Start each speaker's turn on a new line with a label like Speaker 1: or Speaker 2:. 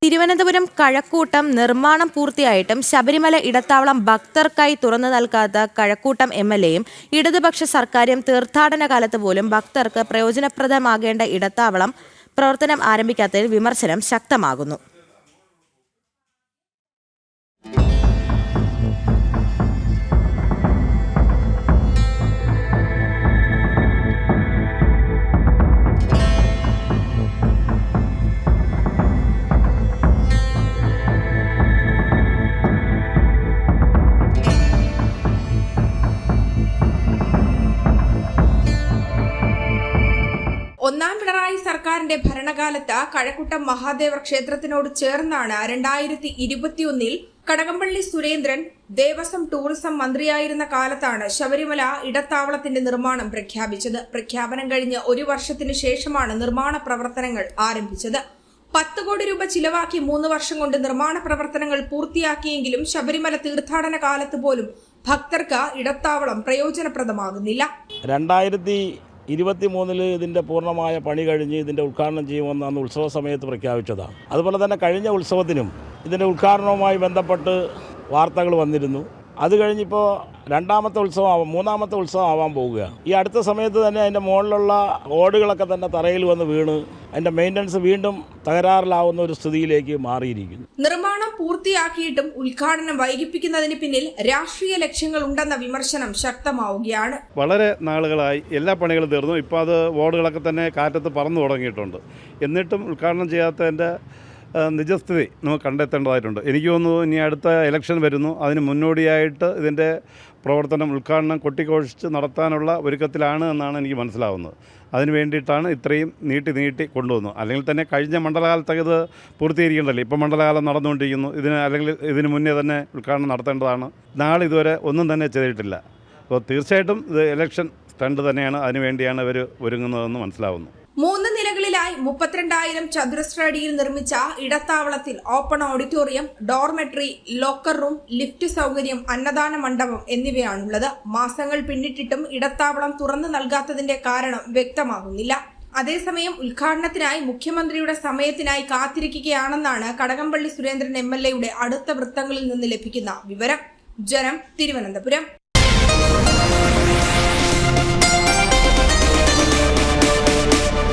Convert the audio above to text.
Speaker 1: തിരുവനന്തപുരം കഴക്കൂട്ടം നിർമ്മാണം പൂർത്തിയായിട്ടും ശബരിമല ഇടത്താവളം ഭക്തർക്കായി തുറന്നു നൽകാത്ത കഴക്കൂട്ടം എംഎൽഎയും ഇടതുപക്ഷ സർക്കാരും തീർത്ഥാടന കാലത്ത് പോലും ഭക്തർക്ക് പ്രയോജനപ്രദമാകേണ്ട ഇടത്താവളം പ്രവർത്തനം ആരംഭിക്കാത്തതിൽ വിമർശനം ശക്തമാകുന്നു.
Speaker 2: ഒന്നാം പിണറായി സർക്കാരിന്റെ ഭരണകാലത്ത് കഴക്കൂട്ടം മഹാദേവർ ക്ഷേത്രത്തിനോട് ചേർന്നാണ് 2021 കടകംപള്ളി സുരേന്ദ്രൻ ദേവസ്വം ടൂറിസം മന്ത്രിയായിരുന്ന കാലത്താണ് ശബരിമല ഇടത്താവളത്തിന്റെ നിർമ്മാണം പ്രഖ്യാപിച്ചത്. പ്രഖ്യാപനം കഴിഞ്ഞ് 1 വർഷത്തിനു ശേഷമാണ് നിർമ്മാണ പ്രവർത്തനങ്ങൾ ആരംഭിച്ചത്. 10 കോടി രൂപ ചിലവാക്കി 3 വർഷം കൊണ്ട് നിർമ്മാണ പ്രവർത്തനങ്ങൾ പൂർത്തിയാക്കിയെങ്കിലും ശബരിമല തീർത്ഥാടന കാലത്ത് പോലും ഭക്തർക്ക് ഇടത്താവളം പ്രയോജനപ്രദമാകുന്നില്ല.
Speaker 3: 2023 ഇതിൻ്റെ പൂർണ്ണമായ പണി കഴിഞ്ഞ് ഇതിൻ്റെ ഉദ്ഘാടനം ചെയ്യുമെന്ന് അന്ന് ഉത്സവ സമയത്ത് പ്രഖ്യാപിച്ചതാണ്. അതുപോലെ തന്നെ കഴിഞ്ഞ ഉത്സവത്തിനും ഇതിൻ്റെ ഉദ്ഘാടനവുമായി ബന്ധപ്പെട്ട് വാർത്തകൾ വന്നിരുന്നു. അത് കഴിഞ്ഞിപ്പോൾ മൂന്നാമത്തെ ഉത്സവം ആവാൻ പോവുകയാണ്. ഈ അടുത്ത സമയത്ത് തന്നെ അതിൻ്റെ മുകളിലുള്ള ഓടുകളൊക്കെ തന്നെ തറയിൽ വന്ന് വീണ് അതിൻ്റെ മെയിൻ്റനൻസ് വീണ്ടും തകരാറിലാവുന്ന ഒരു സ്ഥിതിയിലേക്ക് മാറിയിരിക്കുന്നു.
Speaker 2: നിർമ്മാണം പൂർത്തിയാക്കിയിട്ടും ഉദ്ഘാടനം വൈകിപ്പിക്കുന്നതിന് പിന്നിൽ രാഷ്ട്രീയ ലക്ഷ്യങ്ങൾ ഉണ്ടെന്ന വിമർശനം ശക്തമാവുകയാണ്.
Speaker 4: വളരെ നാളുകളായി എല്ലാ പണികളും തീർന്നു. ഇപ്പോൾ അത് ഓടുകളൊക്കെ തന്നെ കാറ്റത്ത് പറന്നു തുടങ്ങിയിട്ടുണ്ട്. എന്നിട്ടും ഉദ്ഘാടനം ചെയ്യാത്തതിൻ്റെ നിജസ്ഥിതി നമുക്ക് കണ്ടെത്തേണ്ടതായിട്ടുണ്ട്. എനിക്ക് തോന്നുന്നു ഇനി അടുത്ത ഇലക്ഷൻ വരുന്നു. അതിന് മുന്നോടിയായിട്ട് ഇതിൻ്റെ പ്രവർത്തനം ഉദ്ഘാടനം കൊട്ടിഘോഷിച്ച് നടത്താനുള്ള ഒരുക്കത്തിലാണ് എന്നാണ് എനിക്ക് മനസ്സിലാവുന്നത്. അതിന് വേണ്ടിയിട്ടാണ് ഇത്രയും നീട്ടി കൊണ്ടുവന്നു. അല്ലെങ്കിൽ തന്നെ കഴിഞ്ഞ മണ്ഡലകാലത്തൊക്കെ ഇത് പൂർത്തീകരിക്കേണ്ടല്ലേ. ഇപ്പം മണ്ഡലകാലം നടന്നുകൊണ്ടിരിക്കുന്നു. ഇതിന് മുന്നേ തന്നെ ഉദ്ഘാടനം നടത്തേണ്ടതാണ്. നാളെ ഇതുവരെ ഒന്നും തന്നെ ചെയ്തിട്ടില്ല. അപ്പോൾ തീർച്ചയായിട്ടും ഇത് ഇലക്ഷൻ സ്റ്റണ്ട് തന്നെയാണ്. അതിനുവേണ്ടിയാണ് ഇവർ ഒരുങ്ങുന്നതെന്ന് മനസ്സിലാവുന്നു.
Speaker 2: 3 നിലകളിലായി 32,000 ചതുരശ്ര അടിയിൽ നിർമ്മിച്ച ഇടത്താവളത്തിൽ open auditorium, dormitory, locker room, lift സൗകര്യം, അന്നദാന മണ്ഡപം എന്നിവയാണുള്ളത്. മാസങ്ങൾ പിന്നിട്ടിട്ടും ഇടത്താവളം തുറന്നു നൽകാത്തതിന്റെ കാരണം വ്യക്തമാകുന്നില്ല. അതേസമയം ഉദ്ഘാടനത്തിനായി മുഖ്യമന്ത്രിയുടെ സമയത്തിനായി കാത്തിരിക്കുകയാണെന്നാണ് കടകംപള്ളി സുരേന്ദ്രൻ MLA യുടെ അടുത്ത വൃത്തങ്ങളിൽ നിന്ന് ലഭിക്കുന്ന വിവരം. ജനം, തിരുവനന്തപുരം.